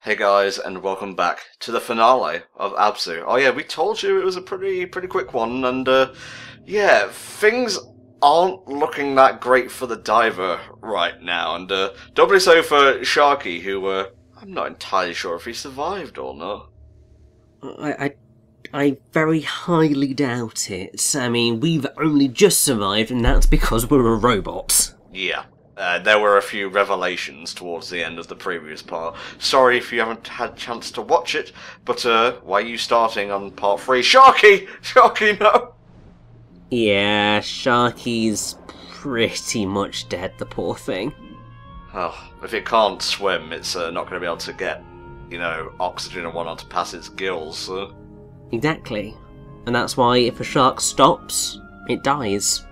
Hey guys, and welcome back to the finale of ABZû. Oh yeah, we told you it was a pretty quick one, and yeah, things aren't looking that great for the diver right now, and doubly so for Sharky, who I'm not entirely sure if he survived or not. I very highly doubt it. I mean, we've only just survived, and that's because we're a robot. Yeah. There were a few revelations towards the end of the previous part. Sorry if you haven't had a chance to watch it, but why are you starting on part 3? Sharky! Sharky, no! Yeah, Sharky's pretty much dead, the poor thing. Oh, if it can't swim, it's not going to be able to get, oxygen and whatnot to pass its gills. Exactly. And that's why if a shark stops, it dies.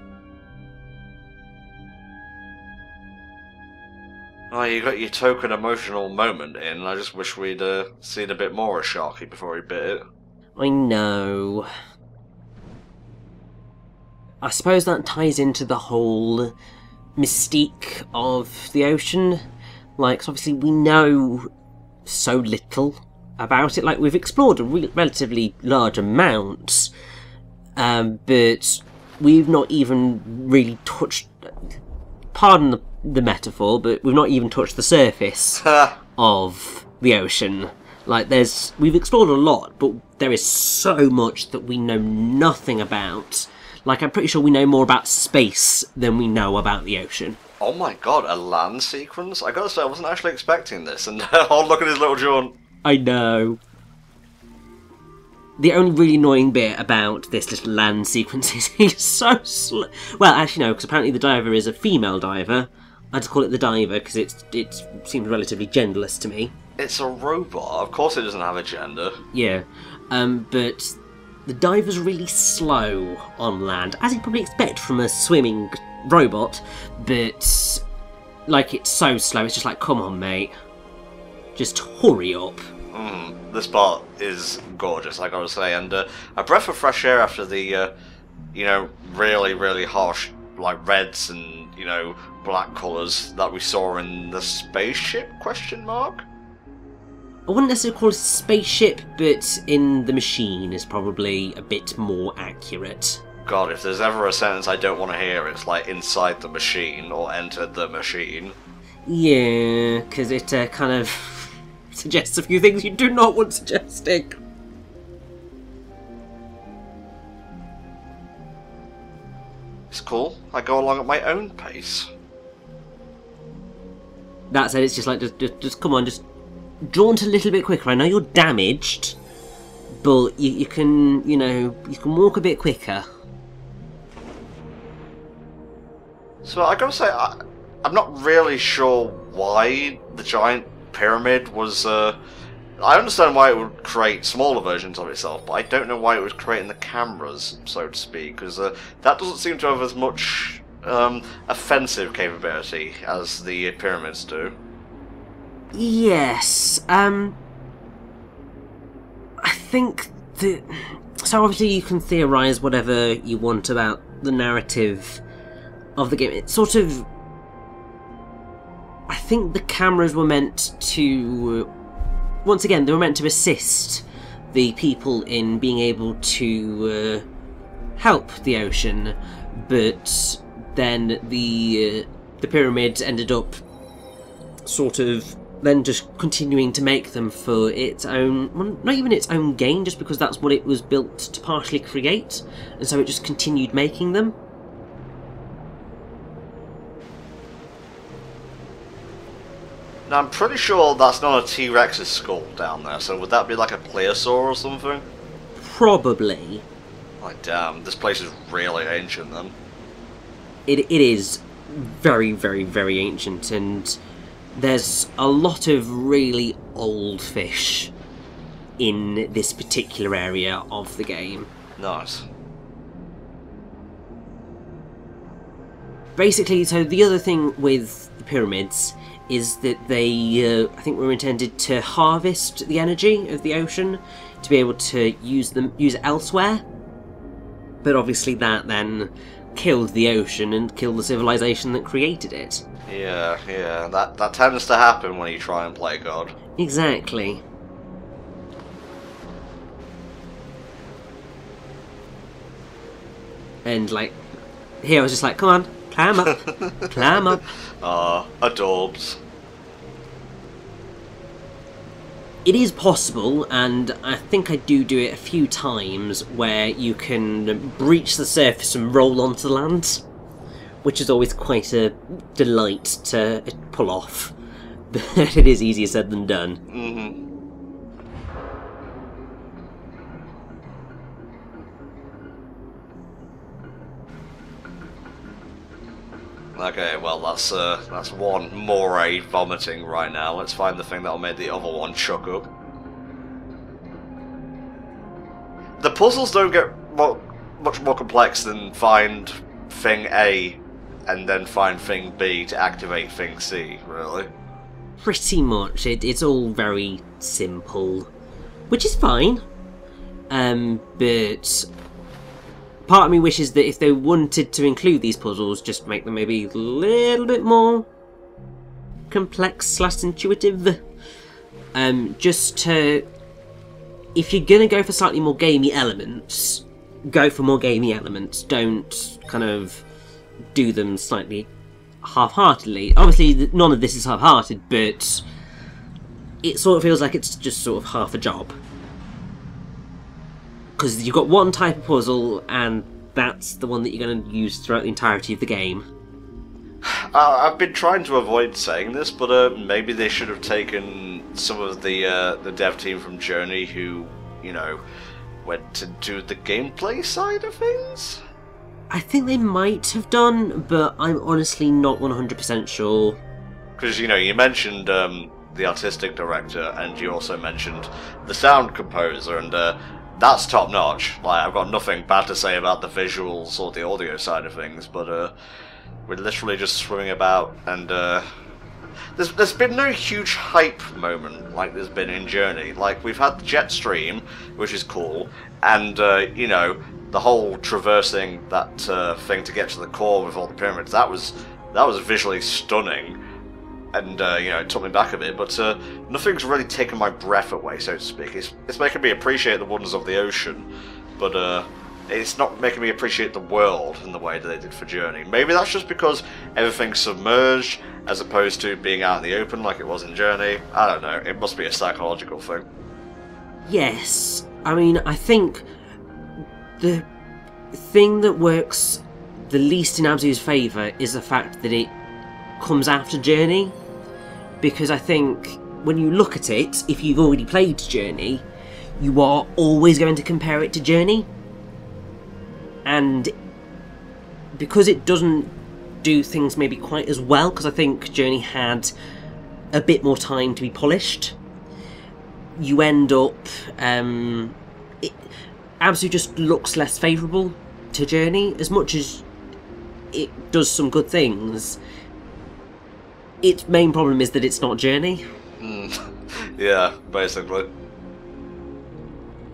Oh, you got your token emotional moment in. I just wish we'd seen a bit more of Sharky before he bit it. I know. I suppose that ties into the whole mystique of the ocean. Like, so obviously we know so little about it. Like, we've explored a relatively large amount, but we've not even really touched... Pardon the metaphor, but we've not even touched the surface of the ocean. Like, we've explored a lot, but there is so much that we know nothing about. Like, I'm pretty sure we know more about space than we know about the ocean. Oh my god, a land sequence? I gotta say, I wasn't actually expecting this, and oh, look at his little jaunt. I know. The only really annoying bit about this little land sequence is he's so slow. Well, actually no, because apparently the diver is a female diver. I just call it the diver because it seems relatively genderless to me. It's a robot. Of course it doesn't have a gender. Yeah, but the diver's really slow on land, as you'd probably expect from a swimming robot. But like, it's so slow. It's just like, come on, mate, just hurry up. This part is gorgeous, I gotta say, and a breath of fresh air after the, really harsh, like, reds and, black colours that we saw in the spaceship, question mark? I wouldn't necessarily call it a spaceship, but in the machine is probably a bit more accurate. God, if there's ever a sentence I don't want to hear, it's like inside the machine or entered the machine. Yeah, because it kind of suggests a few things you do not want suggesting. It's cool. I go along at my own pace. That said, it's just like, just come on, just jaunt a little bit quicker. I know you're damaged, but you can, you can walk a bit quicker. So I gotta say, I'm not really sure why the giant pyramid was, I understand why it would create smaller versions of itself, but I don't know why it was creating the cameras, so to speak, because that doesn't seem to have as much offensive capability as the pyramids do. Yes, I think that... So obviously you can theorise whatever you want about the narrative of the game. It's sort of... I think the cameras were meant to... Once again, they were meant to assist the people in being able to help the ocean, but then the pyramid ended up sort of then just continuing to make them for its own... Well, not even its own gain, just because that's what it was built to partially create, and so it just continued making them. Now, I'm pretty sure that's not a T-Rex's skull down there, so would that be like a plesiosaur or something? Probably. Like, damn, this place is really ancient then. It is very, very ancient, and there's a lot of really old fish in this particular area of the game. Nice. Basically, so the other thing with the pyramids is that they, I think, were intended to harvest the energy of the ocean to be able to use it elsewhere. But obviously that then killed the ocean and killed the civilization that created it. Yeah, that tends to happen when you try and play God. Exactly. And, like, here I was just like, come on, climb up, climb up. Adorbs. It is possible, and I think I do it a few times, where you can breach the surface and roll onto the land, which is always quite a delight to pull off. But it is easier said than done. Mm-hmm. Okay, well that's one moray vomiting right now. Let's find the thing that'll make the other one chuck up. The puzzles don't get much more complex than find thing A and then find thing B to activate thing C, really. Pretty much. It's all very simple, which is fine. But part of me wishes that if they wanted to include these puzzles, just make them maybe a little bit more complex / intuitive. Just to... If you're going to go for slightly more gamey elements, go for more gamey elements. Don't kind of do them slightly half-heartedly. Obviously, none of this is half-hearted, but it sort of feels like it's just sort of half a job. Because you've got one type of puzzle, and that's the one that you're going to use throughout the entirety of the game. I've been trying to avoid saying this, but maybe they should have taken some of the dev team from Journey who, you know, went to do the gameplay side of things? I think they might have done, but I'm honestly not 100% sure. Because, you know, you mentioned the artistic director, and you also mentioned the sound composer, and that's top notch. Like, I've got nothing bad to say about the visuals or the audio side of things, but we're literally just swimming about, and there's been no huge hype moment like there's been in Journey. Like, we've had the jet stream, which is cool, and you know, the whole traversing that thing to get to the core with all the pyramids, that was visually stunning. And, you know, it took me back a bit, but nothing's really taken my breath away, so to speak. It's making me appreciate the wonders of the ocean, but it's not making me appreciate the world in the way that they did for Journey. Maybe that's just because everything's submerged, as opposed to being out in the open like it was in Journey. I don't know, it must be a psychological thing. Yes, I mean, I think the thing that works the least in ABZÜ's favour is the fact that it comes after Journey, because I think when you look at it, if you've already played Journey, you are always going to compare it to Journey, and because it doesn't do things maybe quite as well, because I think Journey had a bit more time to be polished, you end up ABZÜ just looks less favourable to Journey. As much as it does some good things, its main problem is that it's not Journey. Yeah, basically.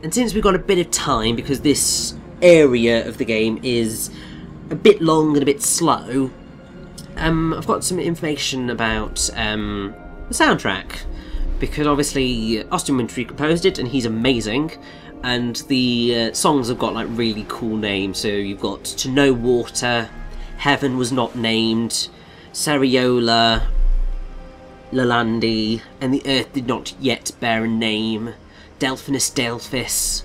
And since we've got a bit of time, because this area of the game is a bit long and a bit slow, I've got some information about the soundtrack. Because obviously Austin Wintory composed it, and he's amazing. And the songs have got like really cool names. So you've got To No Water, Heaven Was Not Named, Sariola, Lalandi, and the Earth Did Not Yet Bear a Name, Delphinus Delphis,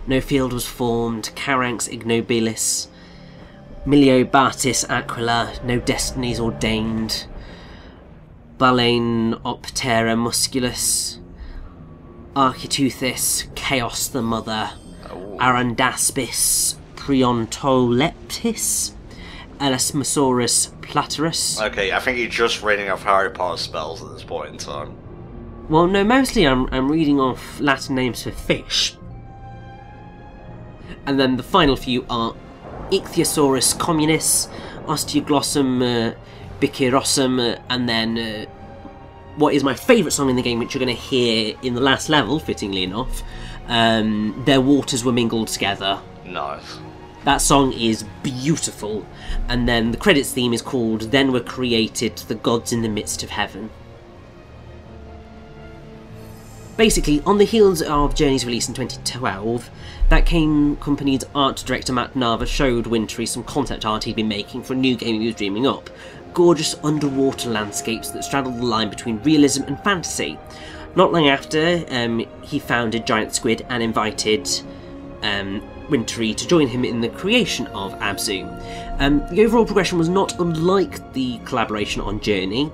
No Field Was Formed, Caranx Ignobilis, Miliobatis Aquila, No Destinies Ordained, Baleine Optera Musculus, Architeuthis, Chaos the Mother, Arandaspis, Priontoleptis, Elasmosaurus Platerus. Okay, I think you're just reading off Harry Potter spells at this point in time. Well, no, mostly I'm reading off Latin names for fish. And then the final few are Ichthyosaurus communis, Osteoglossum bicirosum, and then what is my favourite song in the game, which you're going to hear in the last level, fittingly enough, Their Waters Were Mingled Together. Nice. That song is beautiful, and then the credits theme is called Then Were Created the Gods in the Midst of Heaven. Basically, on the heels of Journey's release in 2012, that game company's art director Matt Nava showed Wintry some concept art he'd been making for a new game he was dreaming up. Gorgeous underwater landscapes that straddled the line between realism and fantasy. Not long after, he founded Giant Squid and invited Wintry to join him in the creation of ABZû. The overall progression was not unlike the collaboration on Journey.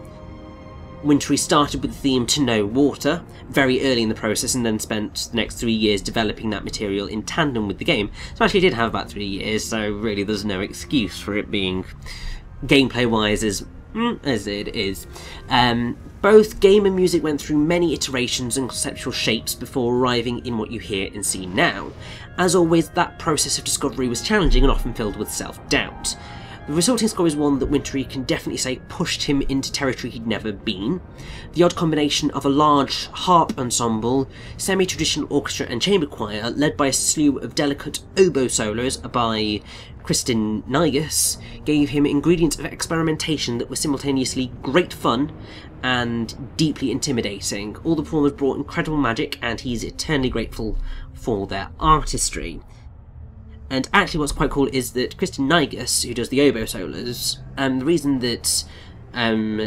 Wintry started with the theme To Know Water very early in the process and then spent the next 3 years developing that material in tandem with the game. So actually it did have about 3 years, so really there's no excuse for it being gameplay-wise as it is. Both game and music went through many iterations and conceptual shapes before arriving in what you hear and see now. As always, that process of discovery was challenging and often filled with self-doubt. The resulting score is one that Wintry can definitely say pushed him into territory he'd never been. The odd combination of a large harp ensemble, semi-traditional orchestra and chamber choir, led by a slew of delicate oboe solos by Kristin Nygus, gave him ingredients of experimentation that were simultaneously great fun and deeply intimidating. All the performers brought incredible magic, and he's eternally grateful for their artistry. And actually what's quite cool is that Kristin Nygus, who does the oboe solos, the reason that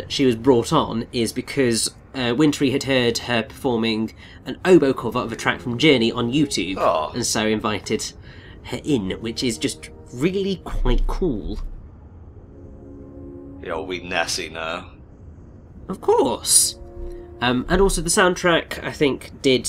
she was brought on is because Wintry had heard her performing an oboe cover of a track from Journey on YouTube, and so invited her in, which is just really quite cool. Yo, we Nessie now. Of course. And also the soundtrack, I think, did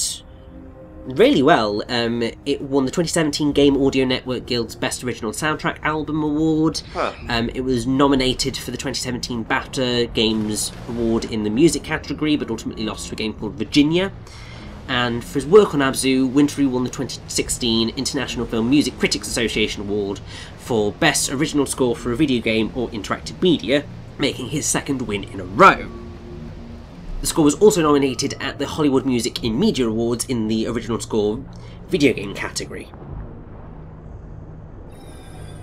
really well. It won the 2017 Game Audio Network Guild's Best Original Soundtrack Album Award. It was nominated for the 2017 BAFTA Games Award in the music category, but ultimately lost to a game called Virginia. And for his work on ABZû, Wintry won the 2016 International Film Music Critics Association Award for Best Original Score for a Video Game or Interactive Media, making his second win in a row. The score was also nominated at the Hollywood Music in Media Awards in the Original Score Video Game category.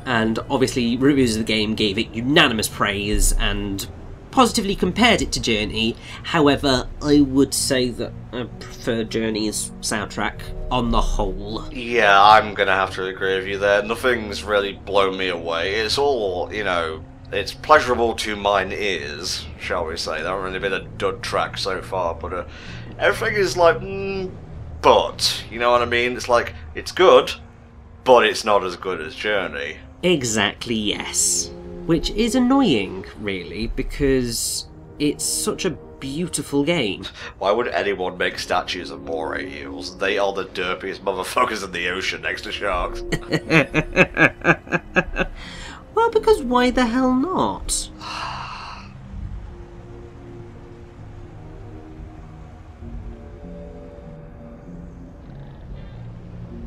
And obviously, reviewers of the game gave it unanimous praise and positively compared it to Journey. However, I would say that I prefer Journey's soundtrack on the whole. Yeah, I'm gonna have to agree with you there. Nothing's really blown me away. It's all, you know, it's pleasurable to mine ears, shall we say. There hasn't really been a dud track so far, but everything is like, but, you know what I mean? It's like, it's good, but it's not as good as Journey. Exactly, yes. Which is annoying, really, because it's such a beautiful game. Why would anyone make statues of moray eels? They are the derpiest motherfuckers in the ocean next to sharks. Well, because why the hell not?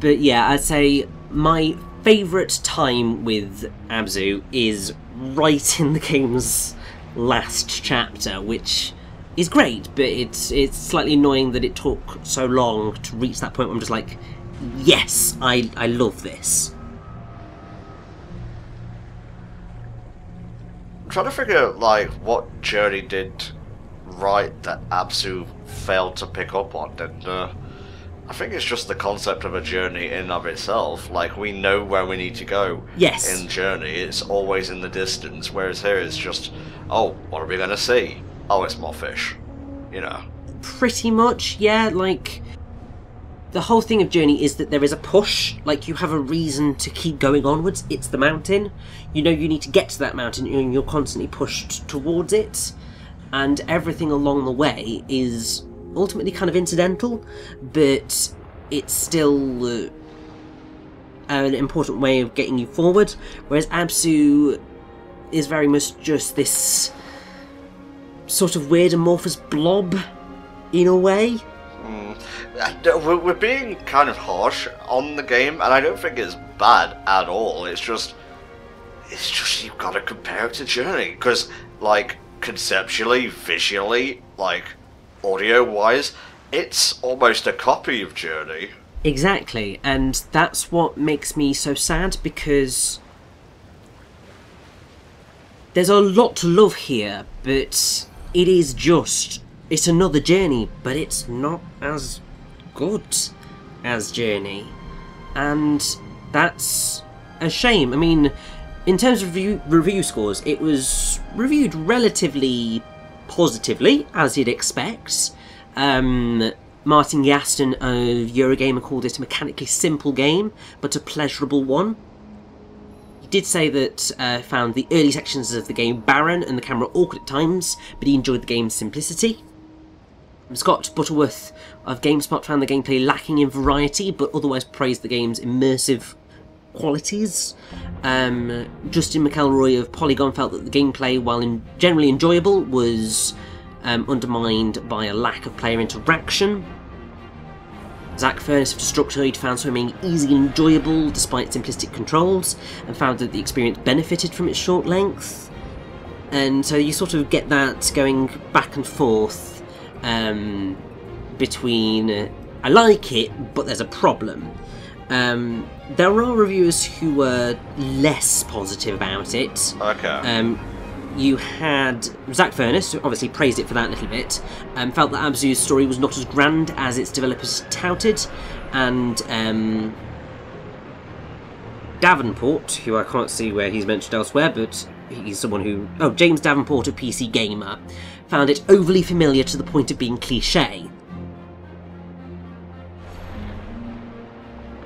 But yeah, I'd say my favourite time with ABZû is right in the game's last chapter, which is great, but it's slightly annoying that it took so long to reach that point where I'm just like, yes, I love this. I'm trying to figure, like, what Journey did right that ABZû failed to pick up on, and I think it's just the concept of a journey in and of itself. Like, we know where we need to go. Yes. In Journey, it's always in the distance, whereas here it's just, oh, what are we going to see? Oh, it's more fish. You know. Pretty much, yeah, like, the whole thing of Journey is that there is a push, like, you have a reason to keep going onwards. It's the mountain. You know you need to get to that mountain, and you're constantly pushed towards it, and everything along the way is ultimately kind of incidental, but it's still an important way of getting you forward, whereas ABZû is very much just this sort of weird amorphous blob, in a way. We're being kind of harsh on the game, and I don't think it's bad at all. It's just you've got to compare it to Journey, because, like, conceptually, visually, like, audio-wise, it's almost a copy of Journey. Exactly, and that's what makes me so sad, because there's a lot to love here, but it is just... It's another Journey, but it's not as good as Journey. And that's a shame. I mean, in terms of review scores, it was reviewed relatively positively, as you'd expect. Martin Gaston of Eurogamer called it a mechanically simple game, but a pleasurable one. He did say that found the early sections of the game barren and the camera awkward at times, but he enjoyed the game's simplicity. Scott Butterworth of GameSpot found the gameplay lacking in variety, but otherwise praised the game's immersive qualities. Justin McElroy of Polygon felt that the gameplay, while generally enjoyable, was undermined by a lack of player interaction. Zach Furness of Destructoid found swimming easy and enjoyable despite simplistic controls, and found that the experience benefited from its short length. And so you sort of get that going back and forth between I like it, but there's a problem. There are reviewers who were less positive about it. Okay. You had Zach Furness, who obviously praised it for that little bit, felt that ABZU's story was not as grand as its developers touted, and Davenport, who I can't see where he's mentioned elsewhere, but he's someone who... Oh, James Davenport of PC Gamer, found it overly familiar to the point of being cliché.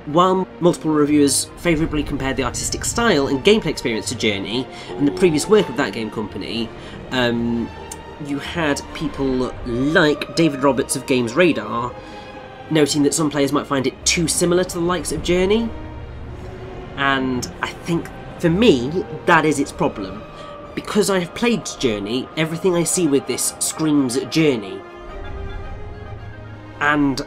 While multiple reviewers favourably compared the artistic style and gameplay experience to Journey and the previous work of that game company, you had people like David Roberts of Games Radar noting that some players might find it too similar to the likes of Journey. And I think, for me, that is its problem. Because I have played Journey, everything I see with this screams Journey. And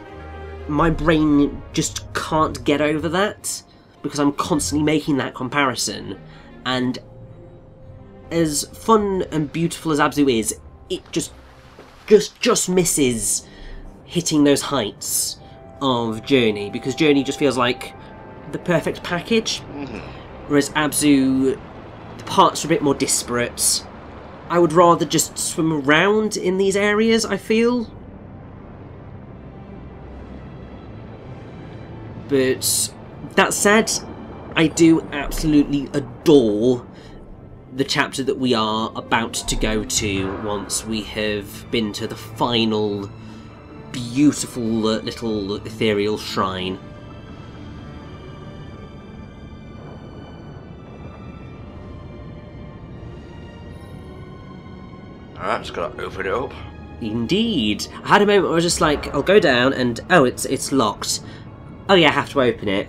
my brain just can't get over that, because I'm constantly making that comparison. And as fun and beautiful as ABZÜ is, it just misses hitting those heights of Journey, because Journey just feels like the perfect package, whereas ABZÜ, the parts are a bit more disparate. I would rather just swim around in these areas, I feel. But that said, I do absolutely adore the chapter that we are about to go to once we have been to the final beautiful little ethereal shrine. Alright, just gotta open it up. Indeed. I had a moment where I was just like, I'll go down and, oh, it's locked. Oh yeah, I have to open it.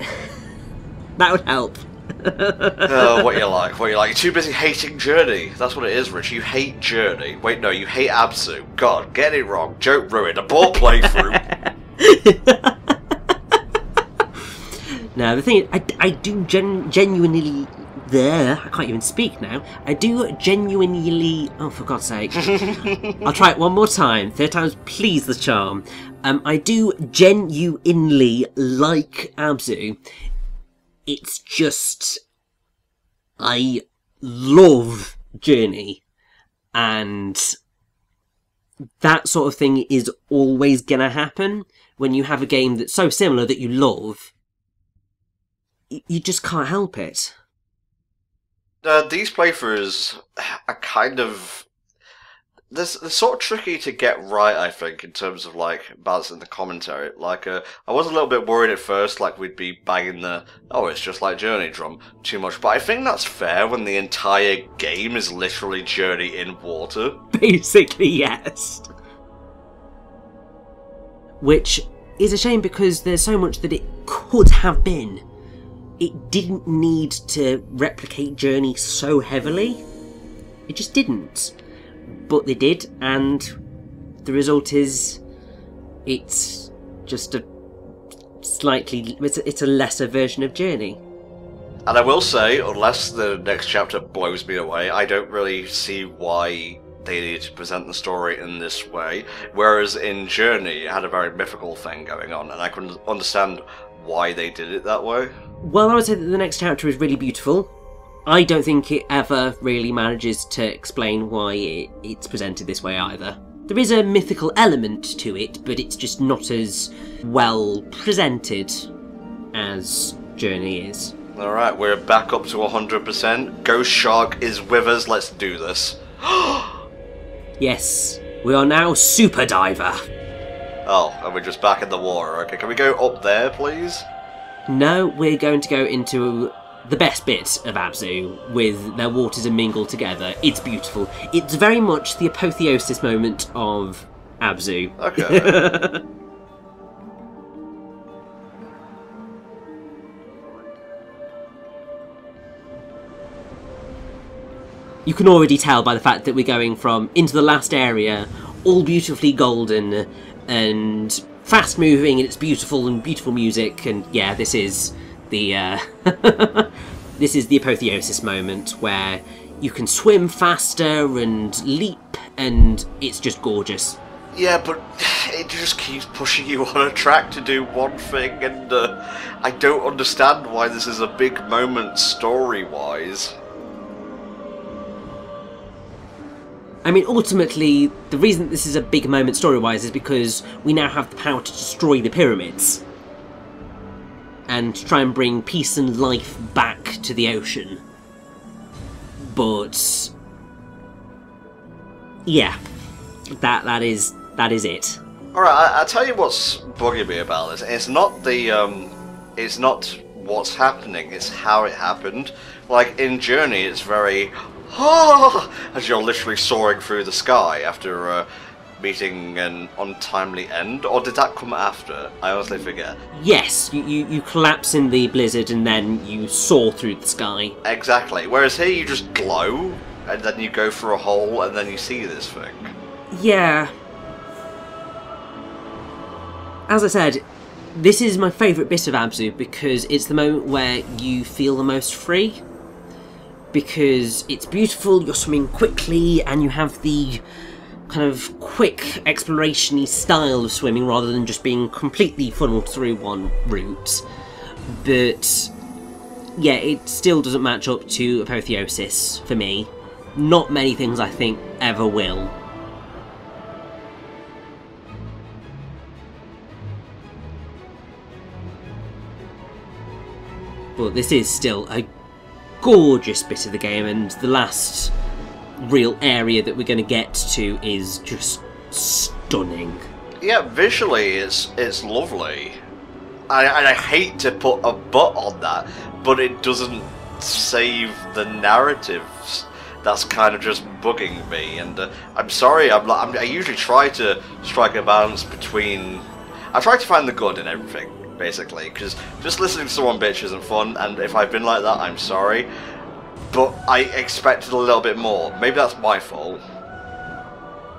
That would help. Oh, what you like? You're too busy hating Journey. That's what it is, Rich. You hate Journey. Wait, no, you hate ABZÜ. God, get it wrong. Joke ruined. A ball playthrough. No, the thing is, I do genuinely... There, I can't even speak now. I do genuinely... Oh, for God's sake. I'll try it one more time. Third time's please the charm. I do genuinely like ABZÜ. It's just... I love Journey. And that sort of thing is always gonna happen when you have a game that's so similar that you love. You just can't help it. These playthroughs are kind of... They're sort of tricky to get right, I think, in terms of, like, balancing the commentary. Like, I was a little bit worried at first, like, we'd be banging the, oh, it's just like Journey drum too much, but I think that's fair when the entire game is literally Journey in water. Basically, yes. Which is a shame, because there's so much that it could have been. It didn't need to replicate Journey so heavily. It just didn't. But they did, and the result is... it's just a slightly... It's a lesser version of Journey. And I will say, unless the next chapter blows me away, I don't really see why they needed to present the story in this way. Whereas in Journey, it had a very mythical thing going on, and I couldn't understand why they did it that way. Well, I would say that the next chapter is really beautiful. I don't think it ever really manages to explain why it's presented this way either. There is a mythical element to it, but it's just not as well presented as Journey is. Alright, we're back up to 100%. Ghost Shark is with us, let's do this. Yes, we are now Super Diver. Oh, and we're just back in the water. Okay, can we go up there, please? No, we're going to go into the best bit of ABZÜ, with their waters are mingled together. It's beautiful. It's very much the apotheosis moment of ABZÜ. Okay. You can already tell by the fact that we're going from into the last area, all beautifully golden and fast moving, and it's beautiful and beautiful music, and yeah, this is the this is the apotheosis moment where you can swim faster and leap, and it's just gorgeous. Yeah, but it just keeps pushing you on a track to do one thing, and I don't understand why this is a big moment story-wise. I mean, ultimately, the reason this is a big moment story-wise is because we now have the power to destroy the pyramids and try and bring peace and life back to the ocean. But yeah, that is it. All right, I'll tell you what's bugging me about this. It's not the it's not what's happening. It's how it happened. Like in Journey, it's very as you're literally soaring through the sky after meeting an untimely end. Or did that come after? I honestly forget. Yes, you collapse in the blizzard and then you soar through the sky. Exactly. Whereas here you just glow, and then you go through a hole, and then you see this thing. Yeah. As I said, this is my favourite bit of ABZÜ because it's the moment where you feel the most free. Because it's beautiful, you're swimming quickly, and you have the kind of quick exploration-y style of swimming rather than just being completely funneled through one route. But yeah, it still doesn't match up to Apotheosis for me. Not many things I think ever will. But this is still a gorgeous bit of the game, and the last real area that we're going to get to is just stunning. Yeah, visually it's lovely. I hate to put a but on that, but it doesn't save the narratives. That's kind of just bugging me, and I'm sorry. I usually try to strike a balance between. I try to find the good in everything, basically, because just listening to someone bitch isn't fun, and if I've been like that, I'm sorry. But I expected a little bit more. Maybe that's my fault.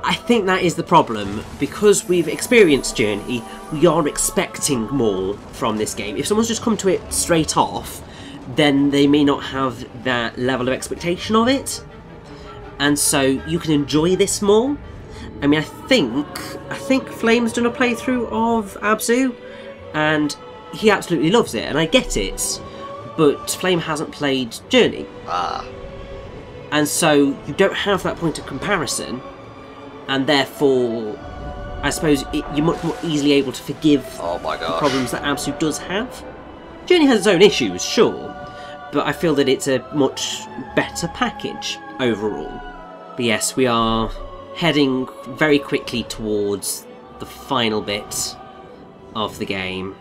I think that is the problem. Because we've experienced Journey, we are expecting more from this game. If someone's just come to it straight off, then they may not have that level of expectation of it. And so you can enjoy this more. I mean, I think Flame's done a playthrough of ABZÜ, and he absolutely loves it, and I get it. But Flame hasn't played Journey. And so you don't have that point of comparison, and therefore, I suppose you're much more easily able to forgive the problems that ABZÜ does have. Journey has its own issues, sure, but I feel that it's a much better package overall. But yes, we are heading very quickly towards the final bit of the game.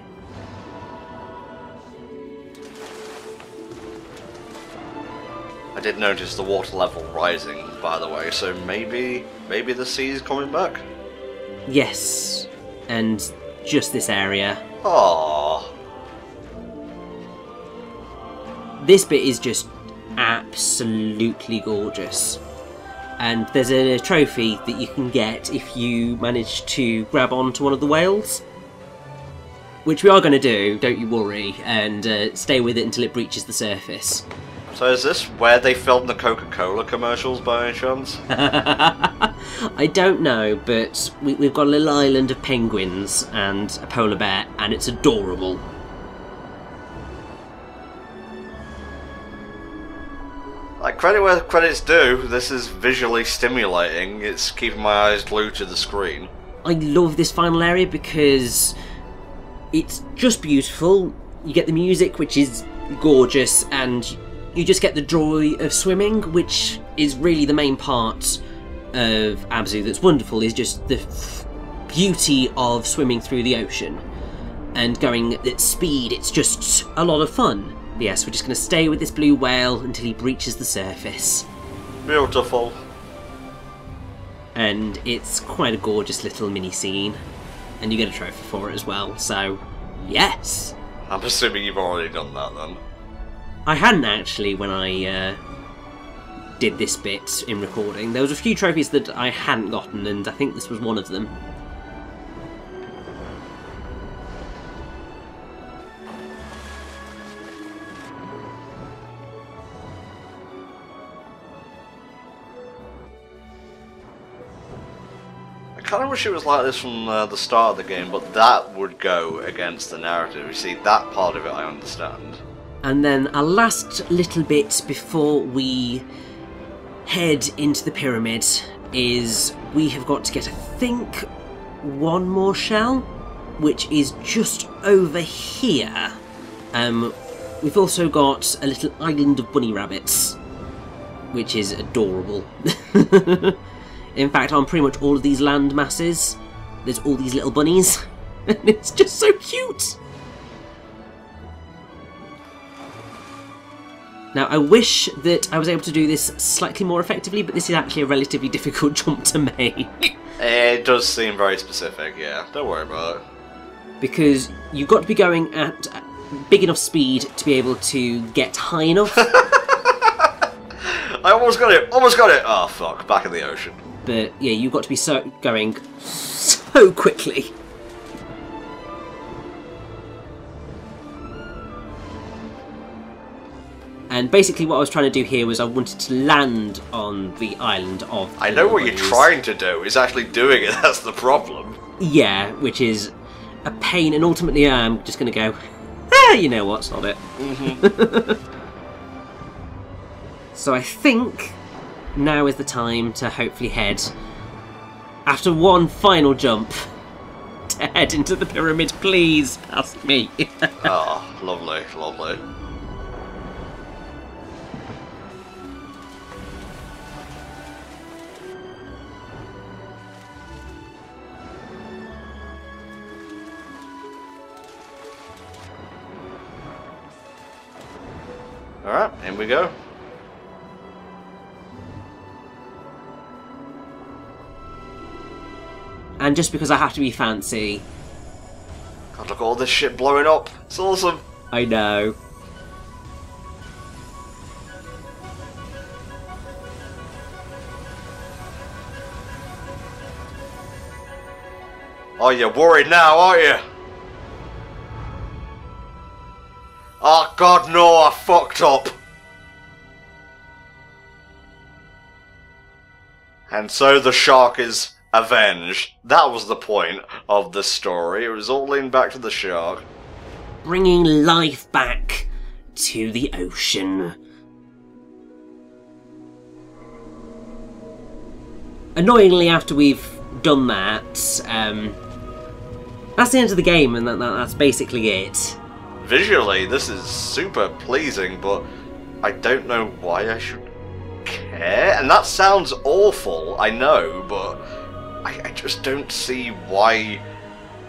I did notice the water level rising, by the way, so maybe the sea's coming back? Yes, and just this area. Aww. This bit is just absolutely gorgeous. And there's a trophy that you can get if you manage to grab onto one of the whales. Which we are going to do, don't you worry, and stay with it until it breaches the surface. So is this where they filmed the Coca-Cola commercials by any chance? I don't know, but we've got a little island of penguins and a polar bear, and it's adorable. Credit where credit's due, this is visually stimulating. It's keeping my eyes glued to the screen. I love this final area because it's just beautiful. You get the music, which is gorgeous, and you just get the joy of swimming, which is really the main part of ABZÜ that's wonderful, is just the beauty of swimming through the ocean and going at speed. It's just a lot of fun. Yes, we're just going to stay with this blue whale until he breaches the surface. Beautiful. And it's quite a gorgeous little mini scene, and you get a trophy for it as well, so yes! I'm assuming you've already done that then. I hadn't actually when I did this bit in recording. There was a few trophies that I hadn't gotten, and I think this was one of them. I kind of wish it was like this from the start of the game, but that would go against the narrative. You see, that part of it I understand. And then a last little bit before we head into the pyramid is we have got to get, I think, one more shell, which is just over here. We've also got a little island of bunny rabbits, which is adorable. In fact, on pretty much all of these land masses, there's all these little bunnies, and it's just so cute! Now, I wish that I was able to do this slightly more effectively, but this is actually a relatively difficult jump to make. It does seem very specific, yeah. Don't worry about it. Because you've got to be going at big enough speed to be able to get high enough. I almost got it! Almost got it! Oh, fuck. Back in the ocean. But, yeah, you've got to be going so quickly. And basically what I was trying to do here was I wanted to land on the island of... I know what you're trying to do. It's actually doing it. That's the problem. Yeah, which is a pain. And ultimately I'm just going to go, you know what, sod it. Mm-hmm. So I think now is the time to hopefully head, after one final jump, to head into the pyramid. Please, past me. Oh, lovely, lovely. Alright, in we go. And just because I have to be fancy... God, look at all this shit blowing up. It's awesome. I know. Oh, you're worried now, aren't you? Oh, God, no, I fucked up. And so the shark is avenged. That was the point of the story. It was all leading back to the shark. Bringing life back to the ocean. Annoyingly, after we've done that, that's the end of the game, and that's basically it. Visually, this is super pleasing, but I don't know why I should care. And that sounds awful, I know, but I just don't see why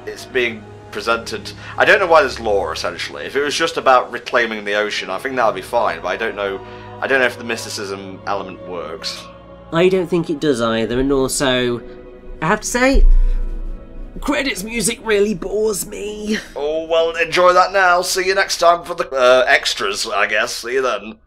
it's being presented. I don't know why there's lore, essentially. If it was just about reclaiming the ocean, I think that would be fine, but I don't know if the mysticism element works. I don't think it does either, and also, I have to say, credits music really bores me. Oh, well, enjoy that now. See you next time for the extras, I guess. See you then.